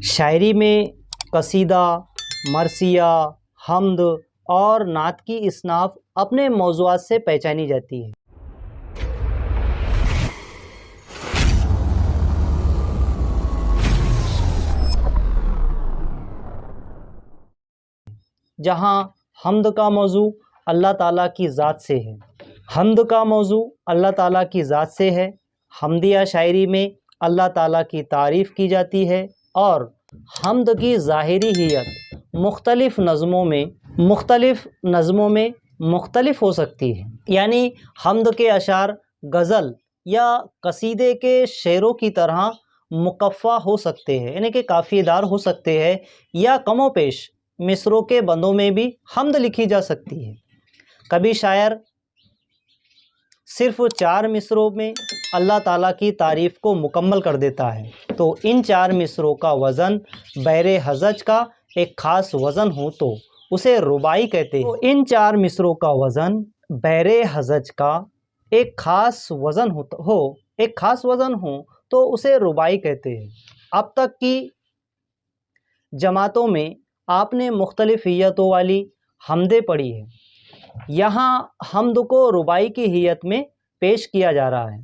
شاعری میں قصیدہ، مرثیہ، حمد اور نعت کی اصناف اپنے موضوعات سے پہچانی جاتی ہے۔ جہاں حمد کا موضوع اللہ تعالیٰ کی ذات سے ہے، حمد کا موضوع اللہ تعالیٰ کی ذات سے ہے۔ حمدیہ شاعری میں اللہ تعالیٰ کی تعریف کی جاتی ہے اور حمد کی ظاہری ہیت مختلف نظموں میں مختلف ہو سکتی ہے، یعنی حمد کے اشعار غزل یا قصیدے کے شعروں کی طرح مقفع ہو سکتے ہیں، یعنی کہ قافیہ دار ہو سکتے ہیں، یا کم و بیش مصروں کے بندوں میں بھی حمد لکھی جا سکتی ہے۔ کبھی شاعر صرف 4 مصروں میں اللہ تعالیٰ کی تعریف کو مکمل کر دیتا ہے، تو ان 4 مصروں کا وزن بحر حزج کا ایک خاص وزن ہو تو اسے رباعی کہتے ہیں۔ ان 4 مصروں کا وزن بحر حزج کا ایک خاص وزن ہو تو اسے رباعی کہتے ہیں۔ اب تک کی جماعتوں میں آپ نے مختلف ہیتوں والی حمدیں پڑھی ہیں، یہاں حمد کو رباعی کی ہیت میں پیش کیا جا رہا ہے۔